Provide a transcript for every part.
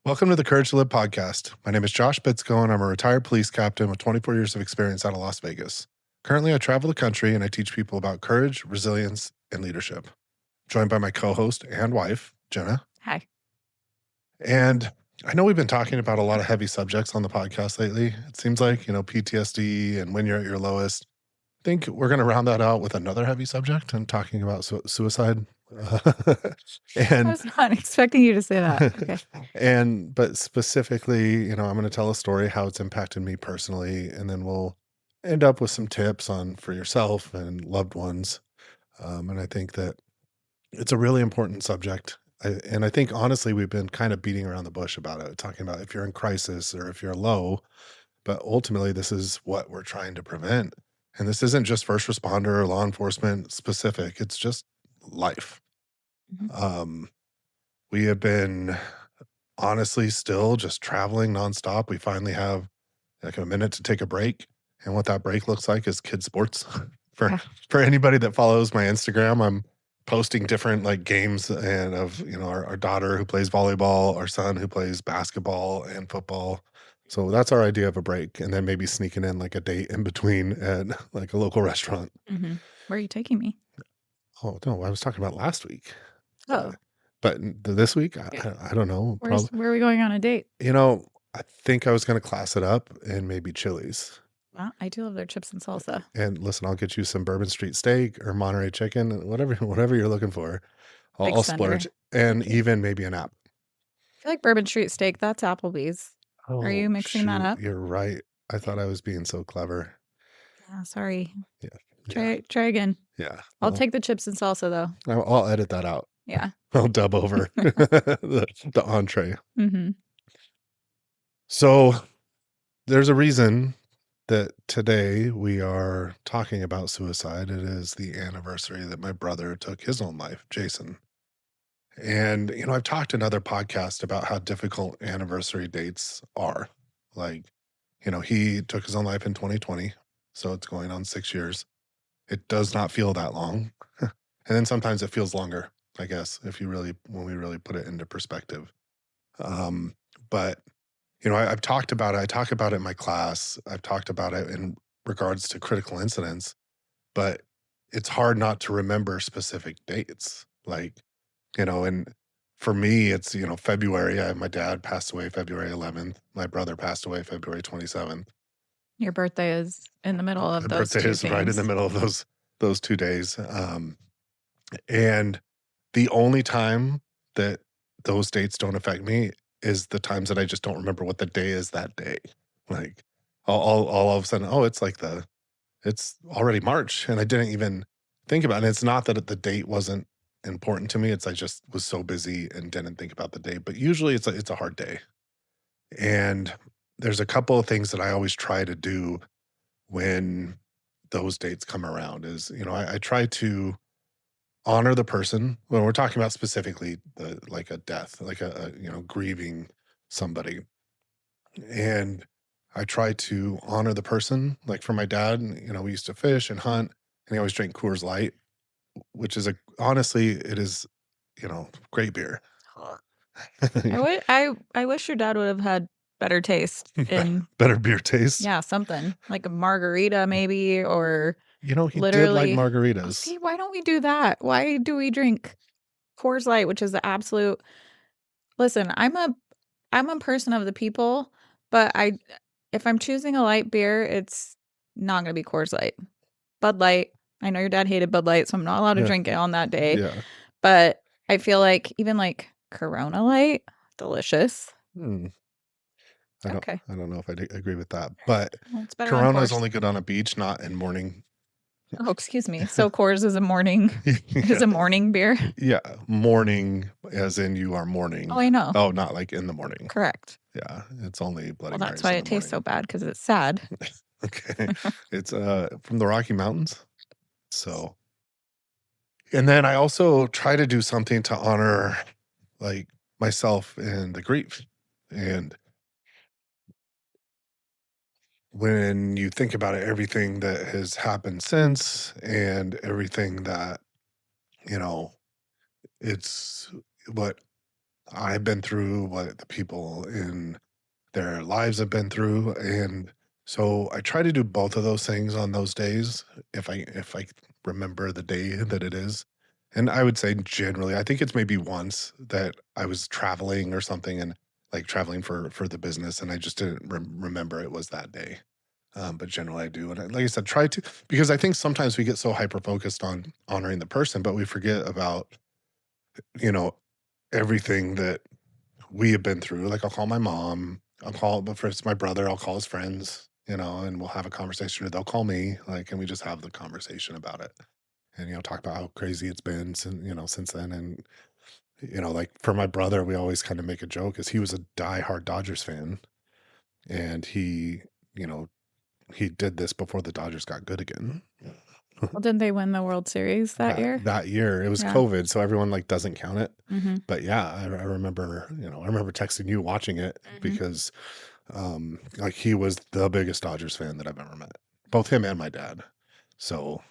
Welcome to the Courage to Live podcast. My name is Josh Bitsko, and I'm a retired police captain with 24 years of experience out of Las Vegas. Currently, I travel the country and I teach people about courage, resilience, and leadership. Joined by my co-host and wife, Jenna. Hi. And I know we've been talking about a lot of heavy subjects on the podcast lately. It seems like, PTSD and when you're at your lowest. I think we're going to round that out with another heavy subject and talking about suicide. I and was not expecting you to say that. Okay. but specifically, I'm going to tell a story how it's impacted me personally, and then we'll end up with some tips on for yourself and loved ones. And I think that it's a really important subject. And I think honestly, we've been kind of beating around the bush about it, talking about if you're in crisis or if you're low, but ultimately, this is what we're trying to prevent. And this isn't just first responder or law enforcement specific; it's just life. Mhm. Um, we have been honestly still just traveling nonstop. We finally have like a minute to take a break. And what that break looks like is kid sports. for Yeah. for anybody that follows my Instagram, I'm posting different like games and of our daughter who plays volleyball, our son who plays basketball and football. So that's our idea of a break. And then maybe sneaking in like a date in between at like a local restaurant. Mhm. Where are you taking me? Oh no, I was talking about last week. Oh, But this week, Yeah. I don't know. Probably, where are we going on a date? I think I was going to class it up and maybe Chili's. Well, I do love their chips and salsa. And listen, I'll get you some Bourbon Street steak or Monterey chicken, whatever you're looking for. Big I'll spender. splurge, and Okay. even maybe an app. I feel like Bourbon Street steak, that's Applebee's. Are Oh you mixing that shoot, up? you're right. I thought I was being so clever. Yeah, sorry. Yeah, yeah, Try again. yeah. I'll Well, take the chips and salsa though. I'll edit that out. Yeah. I'll dub over the entree. Mhm. So there's a reason that today we are talking about suicide. It is the anniversary that my brother took his own life, Jason. And, I've talked in other podcasts about how difficult anniversary dates are. Like, he took his own life in 2020. So it's going on 6 years. It does not feel that long. And then sometimes it feels longer, I guess, when we really put it into perspective. But, I've talked about it. I talk about it in my class. I've talked about it in regards to critical incidents, but it's hard not to remember specific dates. Like, and for me, it's, February. My dad passed away February 11th. My brother passed away February 27th. Your birthday is in the middle of My those birthday two is right in the things. middle of those 2 days. And the only time that those dates don't affect me is the times that I just don't remember what the day is that day. Like, I'll all of a sudden, oh, it's already March, and I didn't even think about it. And it's not that the date wasn't important to me. It's I just was so busy and didn't think about the date. But usually it's a hard day. And there's a couple of things that I always try to do when those dates come around is, I try to honor the person when we're talking about specifically like a death, like grieving somebody. And I try to honor the person. Like for my dad, we used to fish and hunt, and he always drank Coors Light, which is honestly, it is, great beer. I wish your dad would have had better taste in Better beer taste. Yeah, something like a margarita maybe, or He did like literally margaritas. See, why don't we do that? Why do we drink Coors Light, which is the absolute Listen, I'm a person of the people, but if I'm choosing a light beer, it's not gonna be Coors Light. Bud Light. I know your dad hated Bud Light, so I'm not allowed to Yeah. drink it on that day. Yeah. But I feel like even like Corona Light, delicious. Okay. I don't know if I agree with that, but Well, it's better on Corona is Coors. only good on a beach, not in morning. Oh, excuse me. So Coors is a morning is a morning beer? Yeah, morning as in you are mourning. Oh, I know. Oh, not like in the morning. Correct. Yeah, it's only Bloody Well, Marys that's why in it the tastes so morning. bad because it's sad. Okay. It's from the Rocky Mountains. So, and then I also try to do something to honor like myself and the grief. And when you think about it, everything that has happened since and everything that, you know, it's what I've been through, what the people in their lives have been through, and so I try to do both of those things on those days if I remember the day that it is. And I would say generally, I think it's maybe once that I was traveling or something and like traveling for the business, and I just didn't remember it was that day. But generally, I do, and like I said, try to, because I think sometimes we get so hyper focused on honoring the person, but we forget about you know everything that we have been through. Like, I'll call my mom, I'll call, but if it's my brother, I'll call his friends, and we'll have a conversation, or they'll call me, like, and we just have the conversation about it. And, talk about how crazy it's been since then. And, like for my brother, we always kind of make a joke, is he was a diehard Dodgers fan. And you know, he did this before the Dodgers got good again. Well, didn't they win the World Series that That year? that year, it was Yeah. COVID, so everyone, like, doesn't count it. Mhm. But yeah, I remember, I remember texting you watching it Mhm. because, like, he was the biggest Dodgers fan that I've ever met, both him and my dad. So,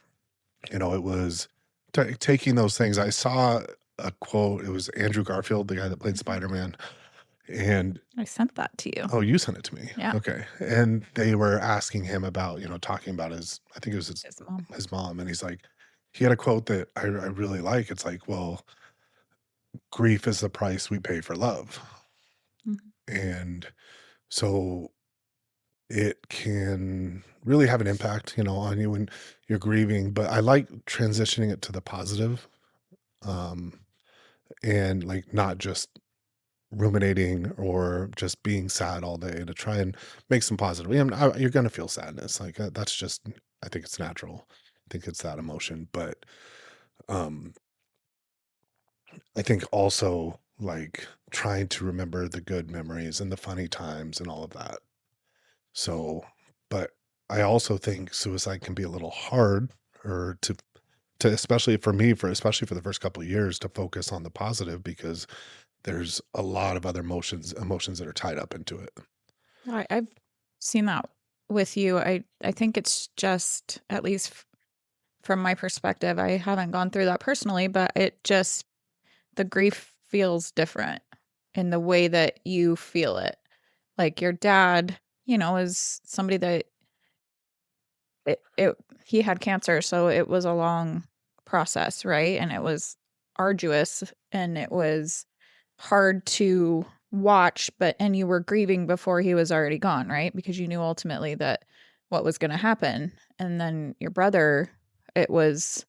it was taking those things. I saw a quote, it was Andrew Garfield, the guy that played Mhm. Spider-Man, and I sent that to you. oh, you sent it to me. Yeah. Okay. And they were asking him about, talking about I think it was His mom. his mom, and he's like, he had a quote that I really like. It's like, well, grief is the price we pay for love. Mhm. And so it can really have an impact, on you when you're grieving. But I like transitioning it to the positive, um, and like not just ruminating or just being sad all day, to try and make some positive. You're going to feel sadness. Like, that's just, I think it's natural. I think it's that emotion. But um, I think also like trying to remember the good memories and the funny times and all of that. So, but I also think suicide can be a little hard, or to especially for me, especially for the first couple of years, to focus on the positive, because there's a lot of other emotions that are tied up into it. I've seen that with you. I think it's just, at least from my perspective, I haven't gone through that personally, but it just, the grief feels different in the way that you feel it. Like your dad, is somebody that it he had cancer, so it was a long process, right? And it was arduous, and it was hard to watch, and you were grieving before he was already gone, right? Because you knew ultimately that what was going to happen. And then your brother, it was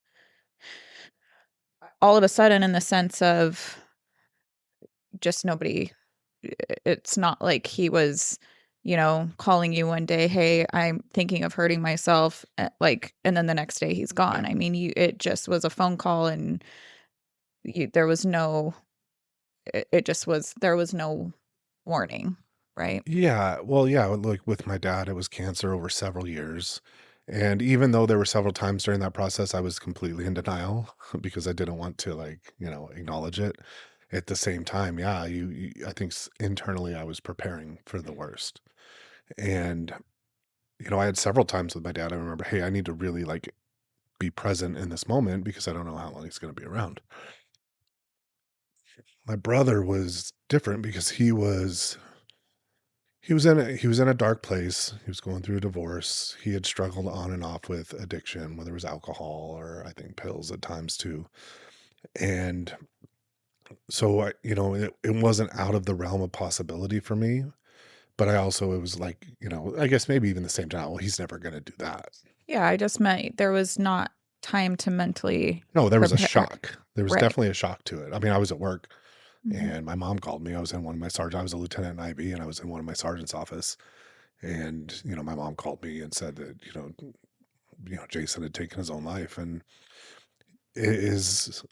all of a sudden, in the sense of just nobody, it's not like he was, calling you one day, "Hey, I'm thinking of hurting myself," and then the next day he's gone. Yeah. I mean, it just was a phone call, and there was no, it just was, there was no warning, right? Yeah, well, yeah, like with my dad, it was cancer over several years. And even though there were several times during that process I was completely in denial because I didn't want to, like, acknowledge it. At the same time, yeah, I think internally I was preparing for the worst. And, I had several times with my dad, I remember, hey, I need to really like be present in this moment because I don't know how long he's going to be around. My brother was different because he was in a dark place. He was going through a divorce. He had struggled on and off with addiction, whether it was alcohol or I think pills at times too. And so it wasn't out of the realm of possibility for me. But I also, it was like, I guess maybe even the same time, well, he's never gonna do that. Yeah, I just meant there was not time to mentally No, there was a prepare. shock. There was Right. definitely a shock to it. I mean, I was at work Mhm. and my mom called me. I was in one of my sergeant. I was a lieutenant in IB, and I was in one of my sergeant's office. And, my mom called me and said that, Jason had taken his own life. And it is,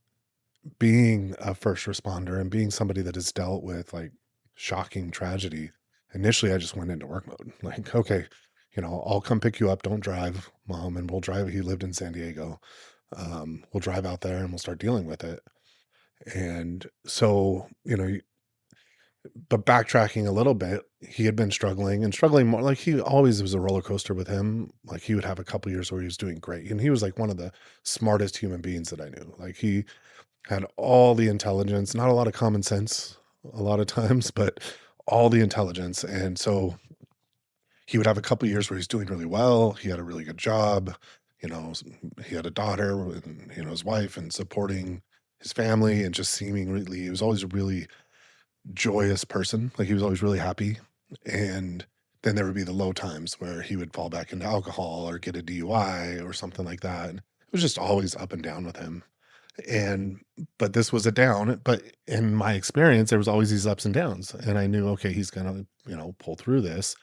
being a first responder and being somebody that has dealt with like shocking tragedy. Initially, I just went into work mode. Like, okay, I'll come pick you up. Don't drive, mom, and we'll drive. He lived in San Diego. We'll drive out there and we'll start dealing with it. And so, but backtracking a little bit, he had been struggling and struggling more. Like, he always was a roller coaster with him. Like, he would have a couple years where he was doing great, and he was like one of the smartest human beings that I knew. Like, he had all the intelligence, not a lot of common sense, a lot of times, but all the intelligence. And so he would have a couple years where he's doing really well. He had a really good job. You know, he had a daughter and, his wife and supporting his family and just seemingly, he was always a really joyous person. Like he was always really happy. And then there would be the low times where he would fall back into alcohol or get a DUI or something like that. And it was just always up and down with him. And but this was a down, but in my experience, there was always these ups and downs. And I knew, okay, he's gonna, pull through this.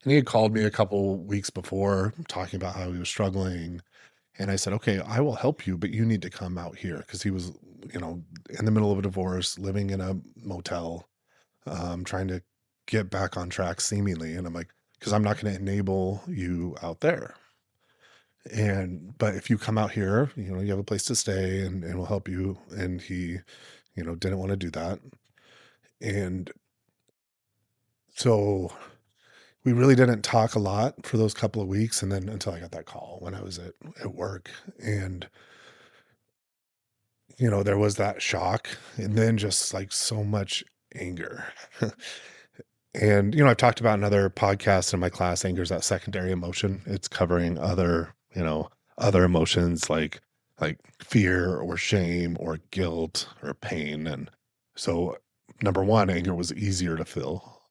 And he had called me a couple weeks before talking about how he was struggling. And I said, okay, I will help you, but you need to come out here because he was, you know, in the middle of a divorce, living in a motel, trying to get back on track seemingly. And I'm like, because I'm not going to enable you out there. But if you come out here, you have a place to stay and we'll help you. And he, didn't want to do that. And so we really didn't talk a lot for those couple of weeks. And then until I got that call when I was at work. And, there was that shock and then just like so much anger. And, I've talked about in other podcasts in my class, anger is that secondary emotion. It's covering other emotions like fear or shame or guilt or pain. And so number one, anger was easier to feel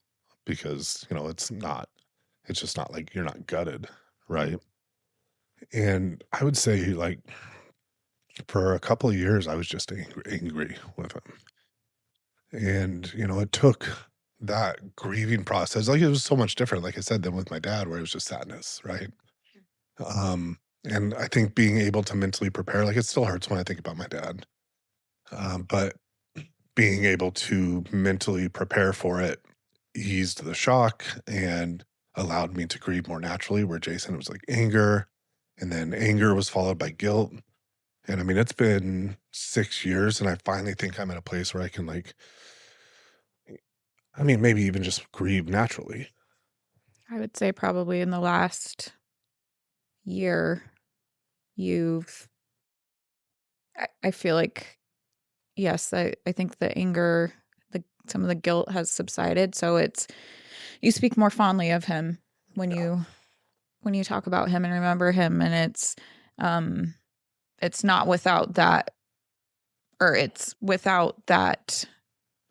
because, it's just not like you're not gutted, right? And I would say like for a couple of years, I was just angry with him. And, it took that grieving process. Like it was so much different, like I said, than with my dad, where it was just sadness, right? And I think being able to mentally prepare, like it still hurts when I think about my dad. But being able to mentally prepare for it eased the shock and allowed me to grieve more naturally, where Jason it was like anger, and then anger was followed by guilt. And I mean, it's been 6 years, and I finally think I'm at a place where I can like, I mean, maybe even just grieve naturally. I would say probably in the last year, you've I feel like, yes, I think the anger, some of the guilt has subsided, so you speak more fondly of him when Yeah. you talk about him and remember him, and um, it's not without that, or it's without that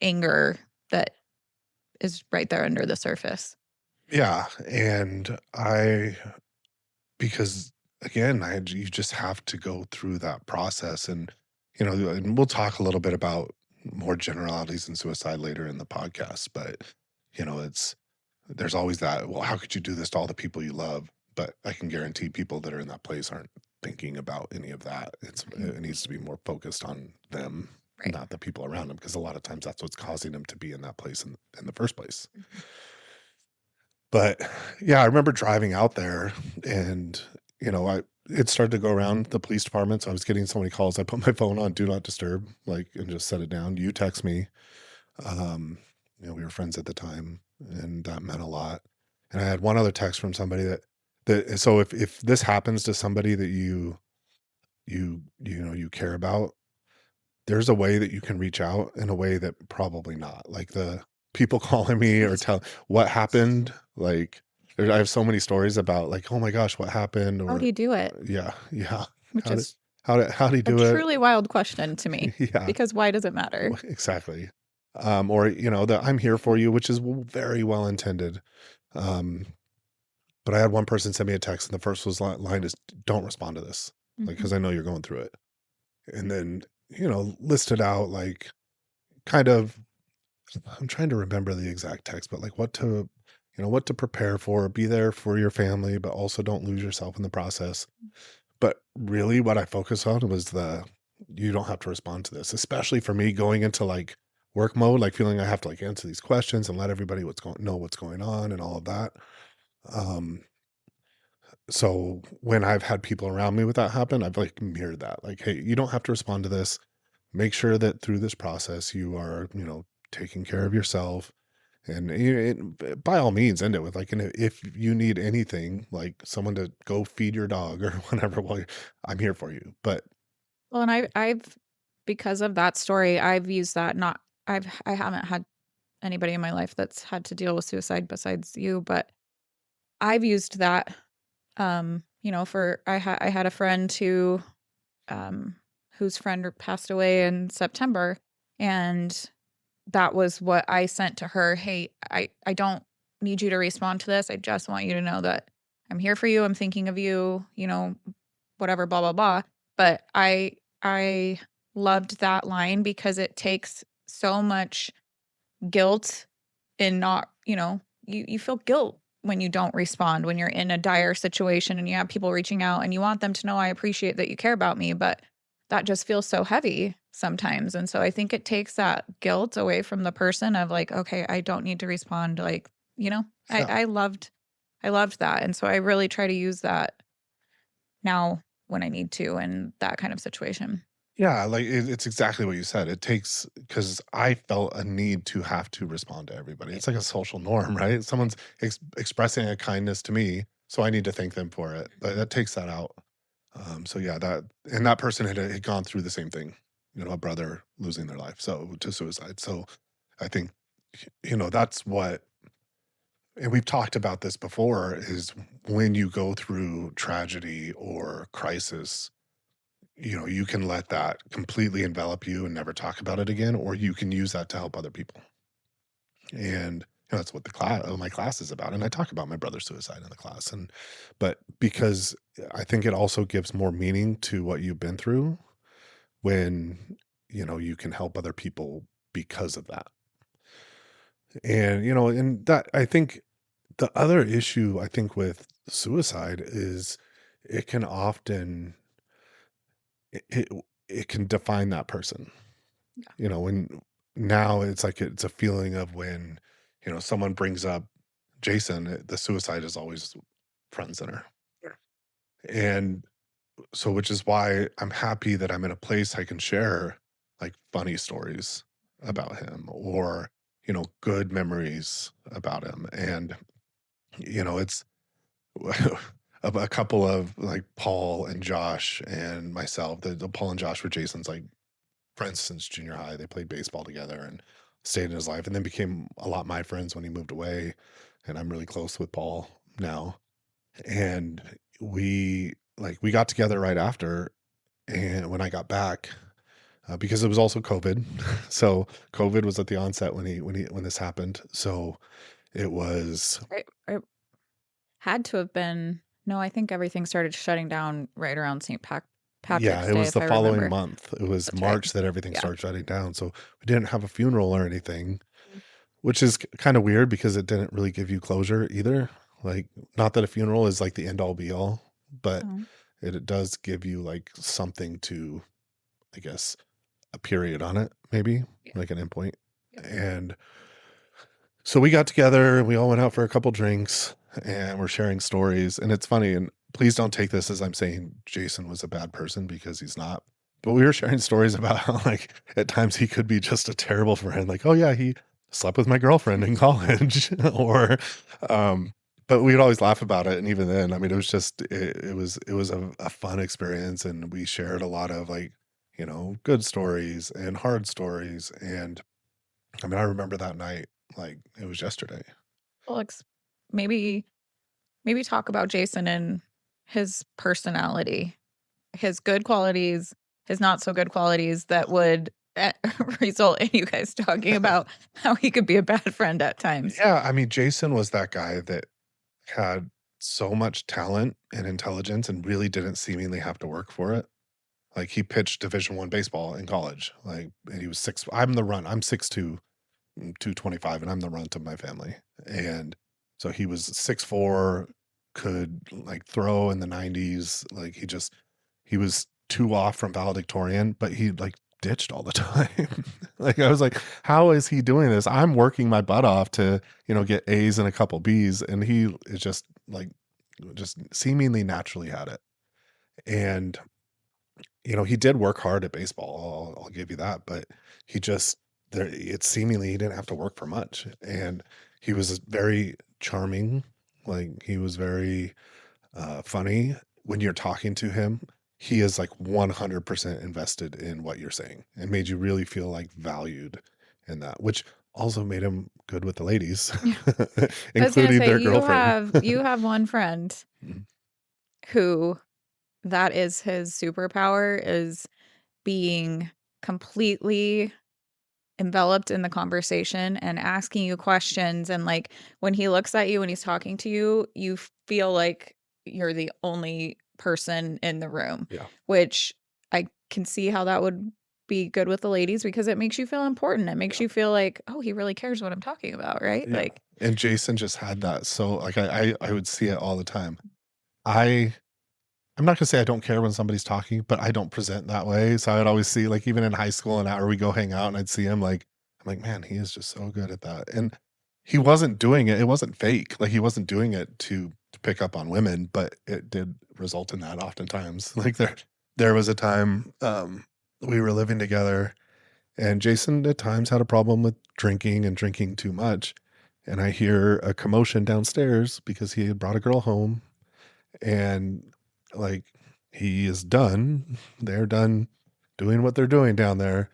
anger that is right there under the surface. Yeah. And because again, you just have to go through that process. And we'll talk a little bit about more generalities in suicide later in the podcast. But, it's, there's always that, well, how could you do this to all the people you love? But I can guarantee people that are in that place aren't thinking about any of that. Right. It needs to be more focused on them, Right. not the people around them, because a lot of times that's what's causing them to be in that place in the first place. Mhm. But yeah, I remember driving out there and, it started to go around the police department. So I was getting so many calls. I put my phone on do not disturb, like, and just set it down. You text me. Um, we were friends at the time and that meant a lot. And I had one other text from somebody so if this happens to somebody that you care about, there's a way that you can reach out in a way that probably not. Like the people calling me or tell what happened, like I have so many stories about like, "Oh my gosh, what happened?" How'd Or he do it? yeah, yeah. Which How did is how did he a do it? truly wild question to me, Yeah, because why does it matter? exactly. Or the "I'm here for you," which is very well intended. Um, but I had one person send me a text and the first was line is, "Don't respond to this." Like, Mhm. because I know you're going through it. And then, listed out like kind of I'm trying to remember the exact text, but like what to prepare for, be there for your family, but also don't lose yourself in the process. But really what I focused on was you don't have to respond to this, especially for me going into like work mode, like feeling I have to like answer these questions and let everybody know what's going on and all of that. Um, so when I've had people around me with that happen, I've like mirrored that. Like, hey, you don't have to respond to this. Make sure that through this process you are, taking care of yourself. And by all means, end it with like, and if you need anything, like someone to go feed your dog or whatever, well, I'm here for you. But Well, and I've because of that story, I've used that not I haven't had anybody in my life that's had to deal with suicide besides you, but I've used that, for I had a friend um, whose friend passed away in September, and that was what I sent to her. Hey, I don't need you to respond to this. I just want you to know that I'm here for you. I'm thinking of you, whatever, blah, blah, blah. But I loved that line because it takes so much guilt in not, you feel guilt when you don't respond, when you're in a dire situation and you have people reaching out and you want them to know I appreciate that you care about me, but that just feels so heavy sometimes. And so I think it takes that guilt away from the person of like, okay, I don't need to respond. Like, Yeah. I loved that. And so I really try to use that now when I need to in that kind of situation. Yeah, like, it's exactly what you said. It takes because I felt a need to have to respond to everybody. Right. It's like a social norm, right? Someone's expressing a kindness to me, so I need to thank them for it. But that takes that out. So yeah, that person had gone through the same thing, a brother losing their life, so to suicide. So I think, that's what, and we've talked about this before, is when you go through tragedy or crisis, you can let that completely envelop you and never talk about it again, or you can use that to help other people. And that's what my class is about. And I talk about my brother's suicide in the class. But because I think it also gives more meaning to what you've been through when, you can help other people because of that. And that, I think the other issue I think with suicide is it can often, it, it can define that person. Yeah. When now it's like it's a feeling of when, someone brings up Jason, the suicide is always front and center. Sure. And so, which is why I'm happy that I'm in a place I can share like funny stories Mhm. about him, or, good memories about him. And, it's a couple of like Paul and Josh and myself, the Paul and Josh were Jason's like friends since junior high. They played baseball together and stayed in his life, and then became a lot my friends when he moved away. And I'm really close with Paul now. And we got together right after, and when I got back, because it was also COVID, so COVID was at the onset when this happened. So it was, It had to have been, no, I think everything started shutting down right around yeah, Patrick's it Day, was if the I following remember. month. It was That's right. March that everything Yeah. started shutting down. So we didn't have a funeral or anything. Mm. Which is kind of weird because it didn't really give you closure either. Like, not that a funeral is like the end all be all, but Oh, it does give you like something to, I guess, a period on it, maybe yeah. like an endpoint. Yep. And so we got together, we all went out for a couple drinks, and we're sharing stories. And it's funny, and please don't take this as I'm saying Jason was a bad person, because he's not. But we were sharing stories about how, like, at times he could be just a terrible friend. Like, oh yeah, he slept with my girlfriend in college, or, um, but we'd always laugh about it. And even then, I mean, it was a fun experience, and we shared a lot of like, good stories and hard stories. And I mean, I remember that night like it was yesterday. Well, maybe maybe talk about Jason and his personality, his good qualities, his not so good qualities that would result in you guys talking about how he could be a bad friend at times. Yeah, I mean, Jason was that guy that had so much talent and intelligence and really didn't seemingly have to work for it. Like, he pitched Division 1 baseball in college, like, and he was 6 I'm 6'2", 225, and I'm the runt of my family. And so he was 6'4", could like throw in the 90s. Like, he was 2 off from valedictorian, but he like ditched all the time. Like, I was like, how is he doing this? I'm working my butt off to, get A's and a couple B's, and he is just seemingly naturally had it. And he did work hard at baseball. I'll give you that, but he just there. It's seemingly he didn't have to work for much, and he was very charming. Like, he was very funny when you're talking to him. He is like 100% invested in what you're saying and made you really feel like valued in that, which also made him good with the ladies, Yeah. I was gonna including say their girlfriend. you have one friend Mhm. who that is his superpower is being completely enveloped in the conversation and asking you questions, and, like, when he looks at you when he's talking to you, you feel like you're the only person in the room, Yeah. which I can see how that would be good with the ladies because it makes you feel important. It makes Yeah. you feel like, "Oh, he really cares what I'm talking about," right? Yeah. Like And Jason just had that. So like I would see it all the time. I I'm not gonna say I don't care when somebody's talking, but I don't present that way. So I'd always see like even in high school and after we go hang out and I'd see him like I'm like, man, he is just so good at that. And he wasn't doing it. It wasn't fake. Like he wasn't doing it to pick up on women, but it did result in that oftentimes. Like there was a time we were living together and Jason at times had a problem with drinking and drinking too much. And I hear a commotion downstairs because he had brought a girl home and like he is done. They're done doing what they're doing down there.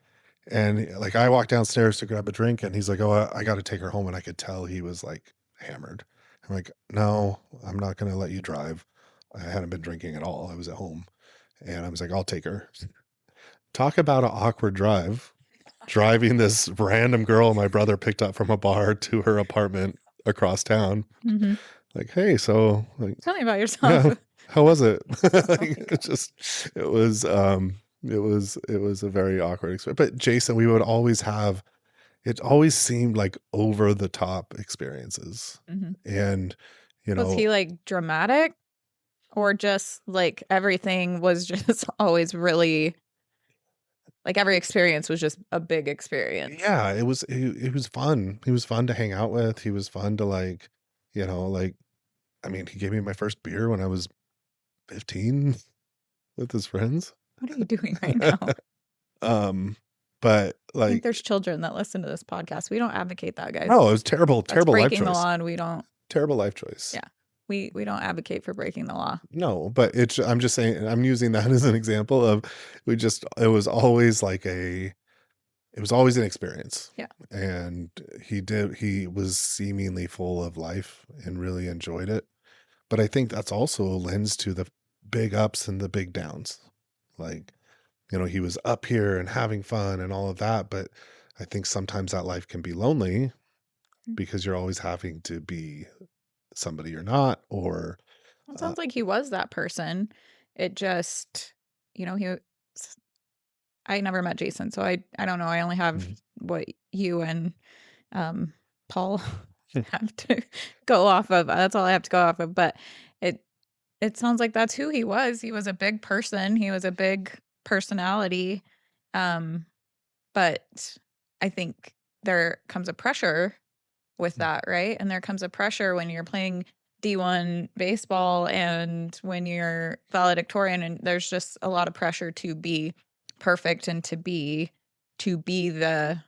And like I walked downstairs to grab a drink and he's like, "Oh, I got to take her home." And I could tell he was like hammered. I'm like, "No, I'm not going to let you drive." I hadn't been drinking at all. I was at home. And I was like, "I'll take her." Talk about an awkward drive. Driving this random girl my brother picked up from a bar to her apartment across town. mhm. Like, "Hey, so like Tell me about yourself. yeah, how was it?" Oh Like, my it god. just it was a very awkward experience. But Jason, we would always have it always seemed like over the top experiences. Mhm. And, you Was know he, like, dramatic or just, like, everything was just always really like, every experience was just a big experience? yeah, it was fun. He was fun to hang out with. He was fun to like, like I mean, he gave me my first beer when I was 15 with his friends. What are you doing right now? Um, but, I think like there's children that listen to this podcast. We don't advocate that, guys. no, it was terrible, That's terrible life breaking the choice. law, and we don't Terrible life choice. yeah. We don't advocate for breaking the law. No, but I'm just saying I'm using that as an example of it was always like it was always an experience. Yeah. And he was seemingly full of life and really enjoyed it. But I think that's also lends to the big ups and the big downs. Like, he was up here and having fun and all of that, but I think sometimes that life can be lonely Mm. because you're always having to be somebody you're not or Well, it uh, sounds like he was that person. It just he s I never met Jason, so I don't know. I only have Mhm. what you and, um, Paul have to go off of. That's all I have to go off of, but it it sounds like that's who he was. He was a big person. He was a big personality. Um, but I think there comes a pressure with that, right? And there comes a pressure when you're playing D1 baseball and when you're valedictorian, and there's just a lot of pressure to be perfect and to be the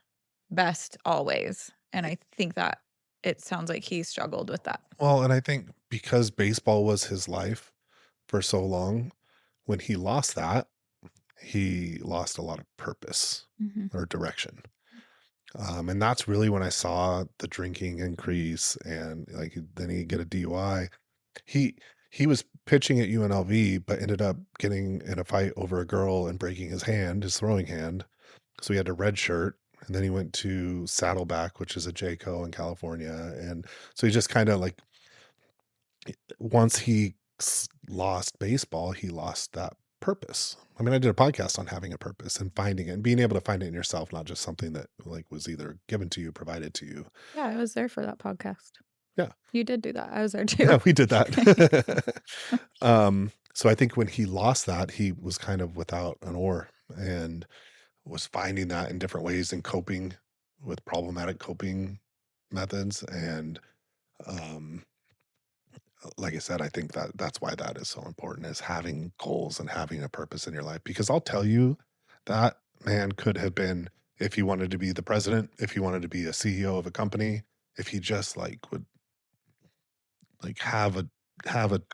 best always. And I think that it sounds like he struggled with that. Well, and I think because baseball was his life for so long, when he lost that, he lost a lot of purpose Mhm. or direction. And that's really when I saw the drinking increase and like then he'd get a DUI. He he was pitching at UNLV, but ended up getting in a fight over a girl and breaking his hand, his throwing hand. So he had a red shirt. And then he went to Saddleback, which is a JCO in California. And so he just kind of like once he lost baseball, he lost that purpose. I mean, I did a podcast on having a purpose and finding it and being able to find it in yourself, not just something that like was either given to you, provided to you. Yeah, I was there for that podcast. Yeah. You did do that. I was there too. Yeah, we did that. So I think when he lost that, he was kind of without an oar and was finding that in different ways and coping with problematic coping methods. And um like I said, I think that that's why that is so important is having goals and having a purpose in your life. Because I'll tell you, that man could have been if he wanted to be the president, if he wanted to be a CEO of a company, if he just like would like have a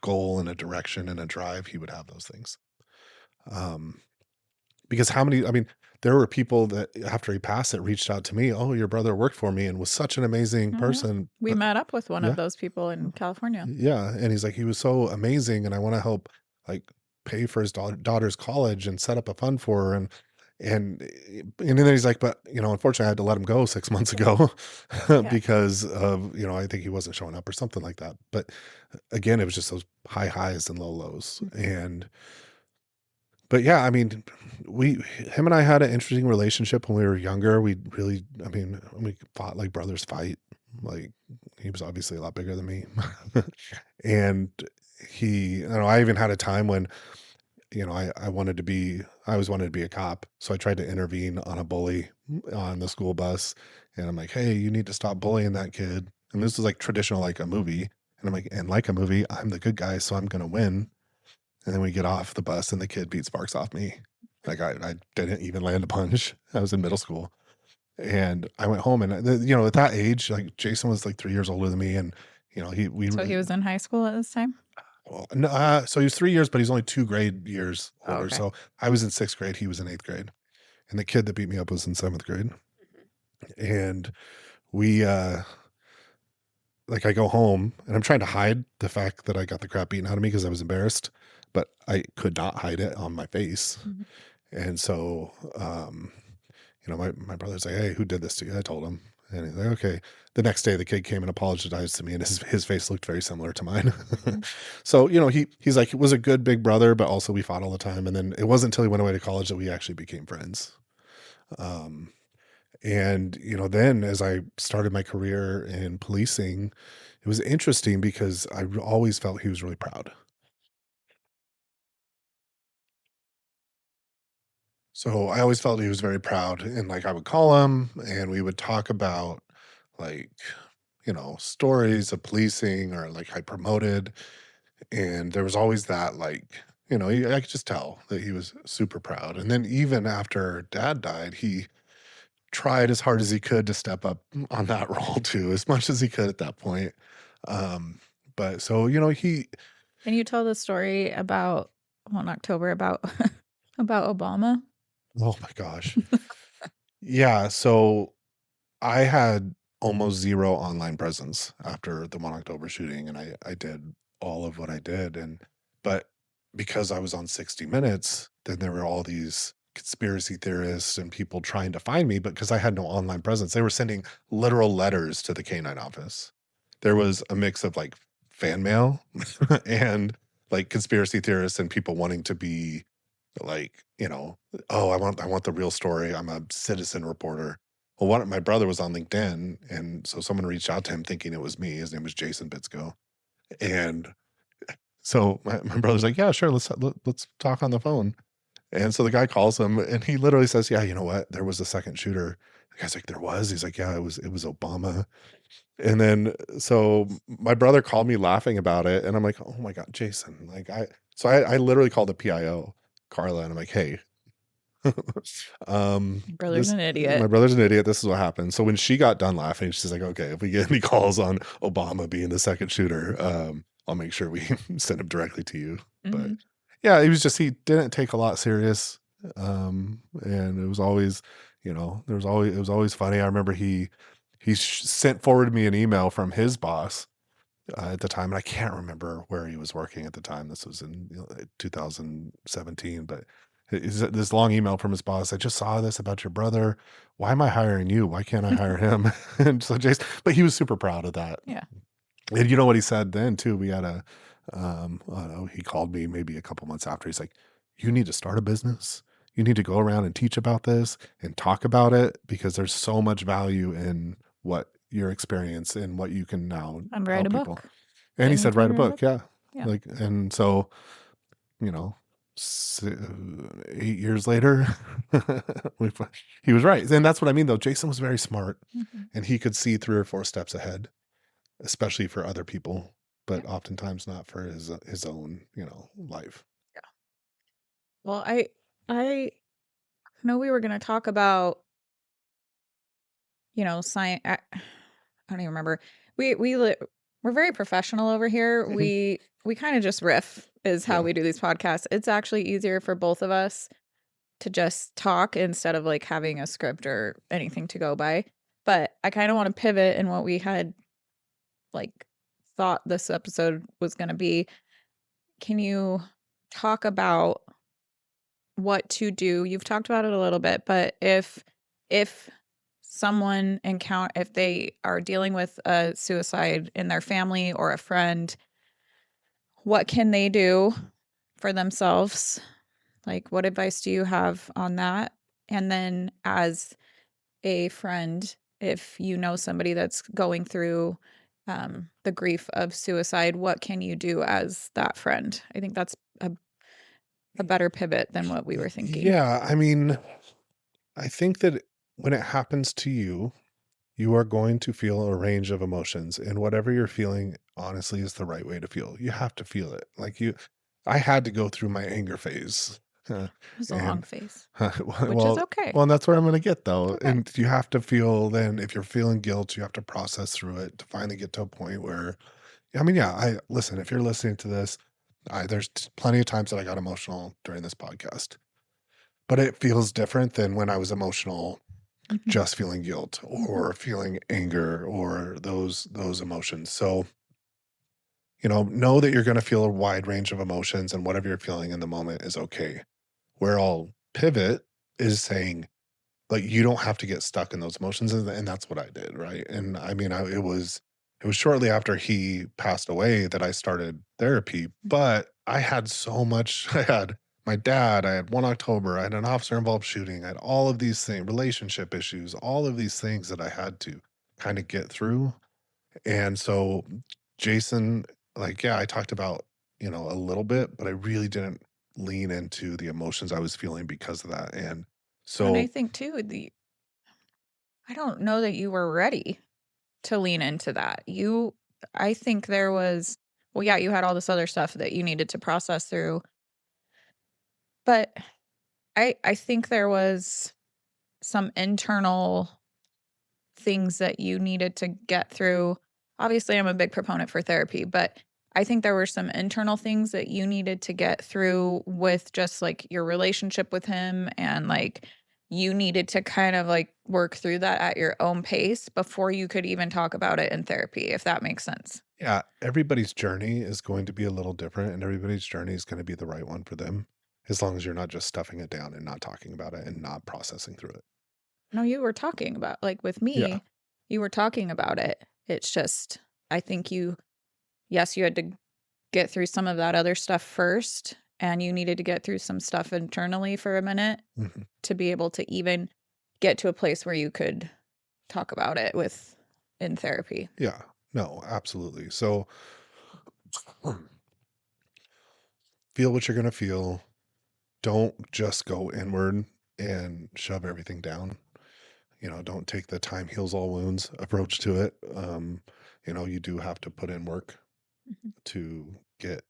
goal and a direction and a drive, he would have those things. Um, because how many, I mean, there were people that after he passed that reached out to me, "Oh, your brother worked for me and was such an amazing Oh, yeah. person." We But met up with one of yeah, those people in California. yeah, and he's like, "He was so amazing, and I wanna help, like, pay for his daughter's college and set up a fund for her," and then he's like, "But, unfortunately, I had to let him go 6 months ago Yeah. because of, I think he wasn't showing up or something like that." But, again, it was just those high highs and low lows, Mhm. and but, yeah, I mean, him and I had an interesting relationship when we were younger. We really, I mean, we fought like brothers fight. Like, he was obviously a lot bigger than me. And I even had a time when, I always wanted to be a cop. So I tried to intervene on a bully on the school bus. And I'm like, "Hey, you need to stop bullying that kid." And this was like traditional, like a movie. And I'm like, and like a movie, I'm the good guy, so I'm going to win. And then we get off the bus and the kid beat sparks off me. Like, I didn't even land a punch. I was in middle school. And I went home and, at that age, like, Jason was like 3 years older than me, and, So he was in high school at this time? well, no, so he was 3 years, but he's only 2 grade years Oh, older. okay. So I was in 6th grade, he was in 8th grade, and the kid that beat me up was in 7th grade. And we, like, I go home and I'm trying to hide the fact that I got the crap beaten out of me because I was embarrassed, but I could not hide it on my face. Mhm. And so, my brother's like, "Hey, who did this to you?" I told him, and he's like, "Okay." The next day, the kid came and apologized to me, and his face looked very similar to mine. Mhm. So, he's like, he was a good big brother, but also we fought all the time. And then it wasn't until he went away to college that we actually became friends. Um, and then as I started my career in policing, it was interesting because always felt he was really proud. So I always felt he was very proud, and, like, I would call him, and we would talk about, like, stories of policing or, like, I promoted, and there was always that, like, I could just tell that he was super proud, and then even after dad died, he tried as hard as he could to step up on that role too, as much as he could at that point. Um, but so, he Can you tell the story about, well, in October, about about Obama? oh my gosh. Yeah, so I had almost 0 online presence after the 1 October shooting, and I did all of what I did, but because I was on 60 Minutes, then there were all these conspiracy theorists and people trying to find me, but because I had no online presence, they were sending literal letters to the K-9 office. There was a mix of, like, fan mail and, like, conspiracy theorists and people wanting to be, like, "Oh, I want the real story. I'm a citizen reporter." Well, my brother was on LinkedIn, and so someone reached out to him thinking it was me. His name was Jason Bitsko, and so my brother's like, "Yeah, sure, let's talk on the phone." And so the guy calls him, and he literally says, "Yeah, you know what? There was a second shooter." The guy's like, "There was?" He's like, "Yeah, it was Obama." And then so my brother called me laughing about it, and I'm like, "Oh my god, Jason!" Like I literally called the PIO, Carla, and I'm like, "Hey, Your brother's this an my idiot. brother's an idiot. This is what happened." So when she got done laughing, she's like, "Okay, if we get any calls on Obama being the second shooter, I'll make sure we send him directly to you." But Mhm. yeah, he didn't take a lot serious. And it was always, it was always funny. I remember he sent forwarded me an email from his boss at the time, and I can't remember where he was working at the time. This was in 2017, but this long email from his boss. "I just saw this about your brother. Why am I hiring you? Why can't I hire him?" And so Jason, but he was super proud of that. Yeah. And you know what he said then too? We had I don't know, he called me maybe a couple months after. He's like, "You need to start a business. You need to go around and teach about this and talk about it because there's so much value in what your experience and what you can now And write a help people." book. And he Didn't he said, tell "Write you a to write a book." book? Yeah. Yeah. Like, and so, you know, 8 years later, we, he was right. And that's what I mean, though. Jason was very smart Mhm. and he could see 3 or 4 steps ahead, especially for other people, Yeah. but oftentimes not for his own, life. Yeah. Well, I know we were gonna talk about, science. I don't even remember. We're very professional over here. Mhm. We kind of just riff is how Yeah. we do these podcasts. It's actually easier for both of us to just talk instead of like having a script or anything to go by. But I kind of want to pivot in what we had like thought this episode was going to be. Can you talk about what to do? You've talked about it a little bit, but if someone encounter if they are dealing with a suicide in their family or a friend, what can they do for themselves? Like, what advice do you have on that? And then, as a friend, if you know somebody that's going through the grief of suicide, what can you do as that friend? I think that's a better pivot than what we were thinking. Yeah, I mean, I think that when it happens to you, you are going to feel a range of emotions, and whatever you're feeling, honestly, is the right way to feel. You have to feel it. I had to go through my anger phase, It was a long and face, which is well, okay. well, and that's where I'm going to get It's though. okay. And you have to feel. Then, if you're feeling guilt, you have to process through it to finally get to a point where, I mean, yeah. I listen. If you're listening to this, there's plenty of times that I got emotional during this podcast, but it feels different than when I was emotional Mhm. just feeling guilt Mhm. or feeling anger or those emotions. So, know that you're going to feel a wide range of emotions, and whatever you're feeling in the moment is okay. Where I'll pivot is saying, like, you don't have to get stuck in those emotions, and that's what I did, right? And I mean, it was shortly after he passed away that I started therapy, Mhm. but I had so much. I had my dad, I had 1 October, I had an officer involved shooting, I had all of these things, relationship issues, all of these things that I had to kind of get through. And so Jason, like, yeah, I talked about, a little bit, but I really didn't lean into the emotions I was feeling because of that. And And I so, think too, the I don't know that you were ready to lean into that. I think there was, well, yeah, you had all this other stuff that you needed to process through, but I think there was some internal things that you needed to get through. Obviously, I'm a big proponent for therapy, but I think there were some internal things that you needed to get through with just like your relationship with him, and like you needed to kind of like work through that at your own pace before you could even talk about it in therapy, if that makes sense. yeah, everybody's journey is going to be a little different, and everybody's journey is going to be the right one for them, as long as you're not just stuffing it down and not talking about it and not processing through it. No, you were talking about, like with Yeah. me, you were talking about it. It's just, I think yes, you had to get through some of that other stuff first, and you needed to get through some stuff internally for a minute Mhm. to be able to even get to a place where you could talk about it with in therapy. Yeah. No, absolutely. So feel what you're going to feel. Don't just go inward and shove everything down. Don't take the time heals all wounds approach to it. You do have to put in work Mhm. to get,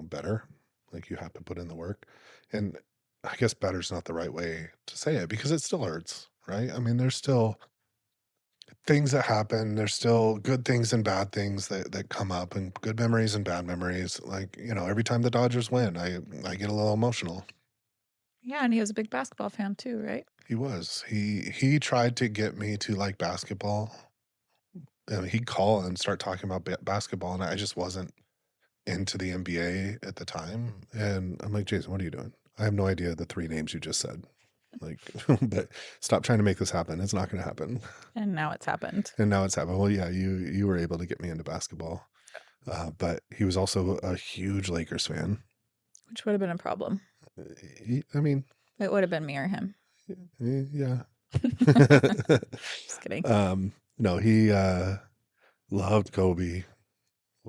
better. Like, you have to put in the work. And I guess better's not the right way to say it, because it still hurts, right? I mean, there's still things that happen. There's still good things and bad things that come up, and good memories and bad memories. Like, every time the Dodgers win, I get a little emotional. Yeah, and he was a big basketball fan too, right? He was. He tried to get me to like basketball. He'd call and start talking about basketball, and I just wasn't into the NBA at the time. And I'm like, Jason, what are you doing? I have no idea the three names you just said. Like, but stop trying to make this happen. It's not going to happen. And now it's happened, And now it's happened. Well, yeah, you were able to get me into basketball, but he was also a huge Lakers fan. which would have been a problem. I mean, It would have been me or him. yeah. Just kidding. No, he loved Kobe.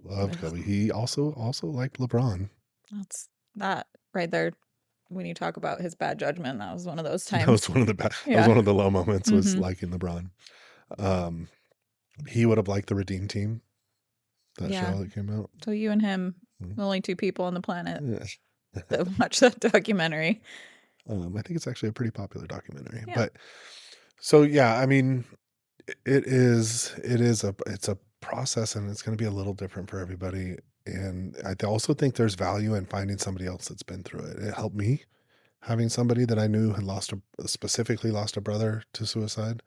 Loved Ugh, Kobe. He also liked LeBron. that's that right there. When you talk about his bad judgment, that was one of those That was times. that was Yeah. one of the low moments, was Hmm. liking LeBron. Um, he would have liked the Redeem Team, that Yeah. show that came out. So you and him, Mm. the only two people on the planet Yeah. that watch that documentary. I think it's actually a pretty popular documentary. Yeah. But so yeah, I mean, it's a process, and it's going to be a little different for everybody. And I also think there's value in finding somebody else that's been through it. It helped me. having somebody that I knew had specifically lost a brother to suicide.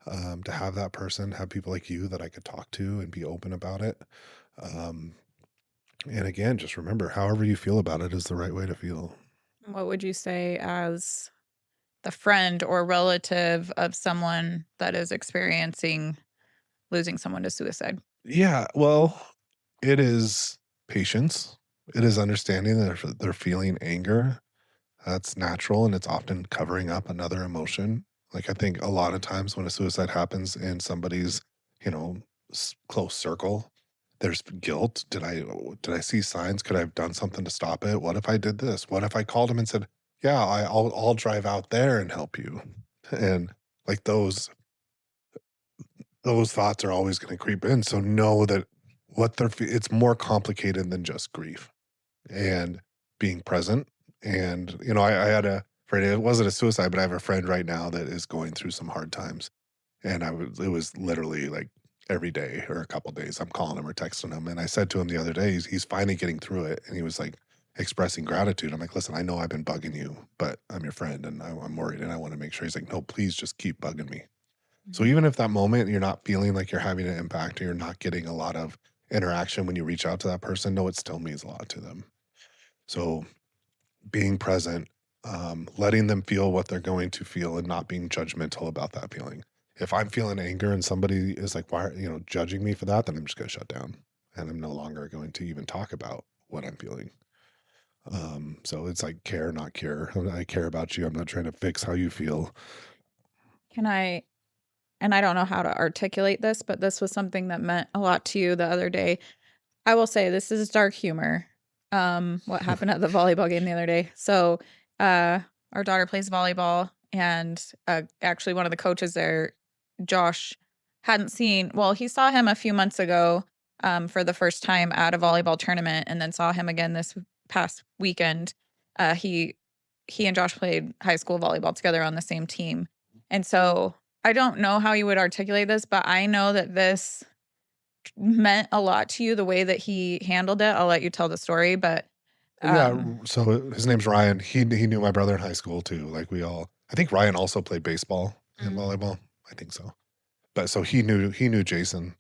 To have that person, have people like you that I could talk to and be open about it. Um, and again, just remember, however you feel about it is the right way to feel. What would you say as the friend or relative of someone that is experiencing losing someone to suicide? Yeah, well, it is patience. It is understanding that if they're feeling anger. That's natural, and it's often covering up another emotion. Like, I think a lot of times when a suicide happens in somebody's, you know, close circle, there's guilt. Did I see signs? Could I have done something to stop it? What if I did this? What if I called him and said, "Yeah, I'll drive out there and help you," and like those thoughts are always going to creep in. So know that it's more complicated than just grief and being present. And, I had a friend, it wasn't a suicide, but I have a friend right now that is going through some hard times. And it was literally like every day or a couple days, I'm calling him or texting him. And I said to him the other day, he's finally getting through it. And he was like expressing gratitude. I'm like, listen, I know I've been bugging you, but I'm your friend and I'm worried and I want to make sure. He's like, no, please just keep bugging me. So Mhm. even if that moment you're not feeling like you're having an impact or you're not getting a lot of interaction when you reach out to that person, no, it still means a lot to them. So being present, letting them feel what they're going to feel and not being judgmental about that feeling. If I'm feeling anger and somebody is like, why, judging me for that, then I'm just going to shut down and I'm no longer going to even talk about what I'm feeling. So it's like care, not cure. I care about you. I'm not trying to fix how you feel. Can I and I don't know how to articulate this, but this was something that meant a lot to you the other day. I will say this is dark humor. What happened at the volleyball game the other day. So, uh, our daughter plays volleyball, and actually, one of the coaches there, Josh, hadn't seen. Well, he saw him a few months ago for the first time at a volleyball tournament, and then saw him again this past weekend. He and Josh played high school volleyball together on the same team, and so I don't know how you would articulate this, but I know that this meant a lot to you the way that he handled it. I'll let you tell the story, but, Yeah, um so his name's Ryan. He knew my brother in high school too. Like I think Ryan also played baseball and Mm, volleyball. I think so. But so he knew Jason.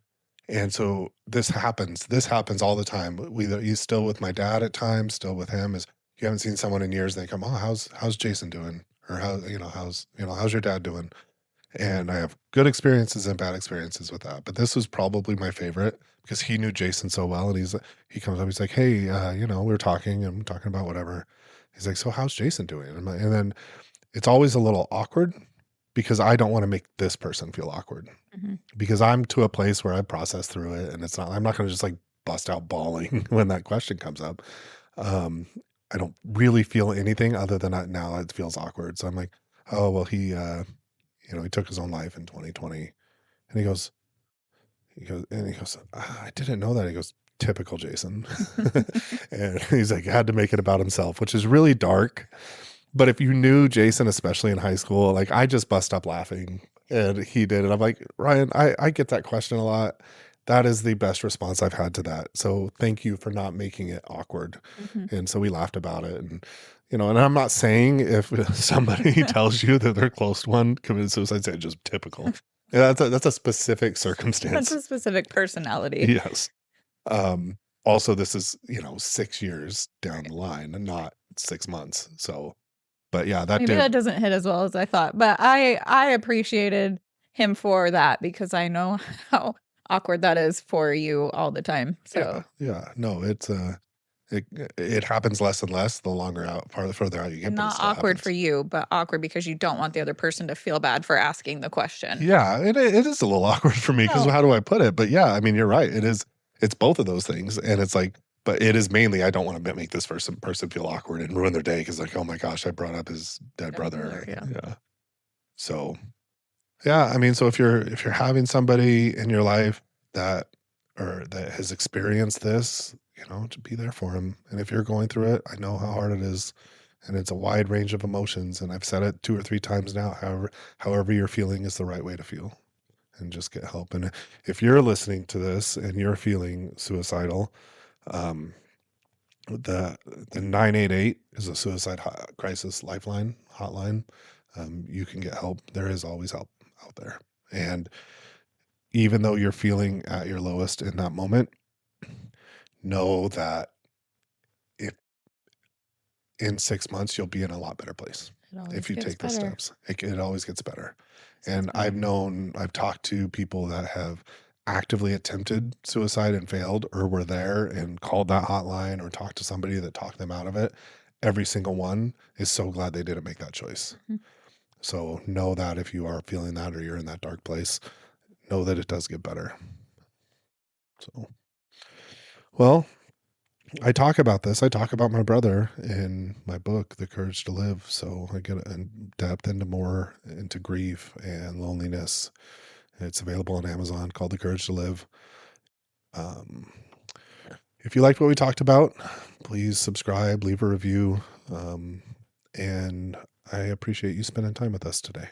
And so this happens all the time. He's still with my dad at times, still with him is you haven't seen someone in years and they come, "Oh, how's Jason doing?" Or how's your dad doing? And I have good experiences and bad experiences with that. But this was probably my favorite because he knew Jason so well. And he comes up, he's like, "Hey, we were talking and I'm talking about whatever." He's like, "So how's Jason doing?" And then it's always a little awkward because I don't want to make this person feel awkward mhm, because I'm to a place where I process through it and I'm not going to just like bust out bawling when that question comes up. Um, I don't really feel anything other than now it feels awkward. So I'm like, "Oh, well, he took his own life in 2020." And he goes, "Ah, I didn't know that." He goes, "Typical Jason." And he's like, had to make it about himself, which is really dark. But if you knew Jason, especially in high school, like I just bust up laughing and he did. And I'm like, Ryan, I get that question a lot. That is the best response I've had to that. So thank you for not making it awkward. mhm. And so we laughed about it. And I'm not saying if somebody tells you that their close one committed suicide, say just typical. Yeah, that's a specific That's circumstance. a specific personality. Yes. Um, Also, this is, 6 years down the line and not 6 months. So, but yeah, that Maybe did. that doesn't hit as well as I thought, but I appreciated him for that because I know how awkward that is for you all the time, Yeah, so yeah. No, it happens less and less the longer out, further out you get, and but it not still awkward for happens. you, but awkward because you don't want the other person to feel bad for asking the question. Yeah, it is a little awkward for me because No. how do I put it? But yeah, I mean, you're right. It's both of those things, and it's like, but it is mainly I don't want to make this person feel awkward and ruin their day because like, oh my gosh, I brought up his dead Dead brother, brother. yeah. Yeah. So yeah, I mean, so if you're having somebody in your life that that has experienced this, to be there for them. And if you're going through it, I know how hard it is, and it's a wide range of emotions. And I've said it 2 or 3 times now. However you're feeling is the right way to feel, and just get help. And if you're listening to this and you're feeling suicidal, um, The 988 is a suicide crisis lifeline hotline. You can get help. There is always help out there. And even though you're feeling at your lowest in that moment, know that if in 6 months you'll be in a lot better place It always if you gets take the better. steps. It always gets better. Gets And better. I've talked to people that have actively attempted suicide and failed, or were there and called that hotline or talked to somebody that talked them out of it. Every single one is so glad they didn't make that choice. Mhm. So know that if you are feeling that or you're in that dark place, know that it does get better. So, well, I talk about this. I talk about my brother in my book, The Courage to Live. So I get in depth into more into grief and loneliness. It's available on Amazon, called The Courage to Live. Um, if you liked what we talked about, please subscribe, leave a review. And I appreciate you spending time with us today.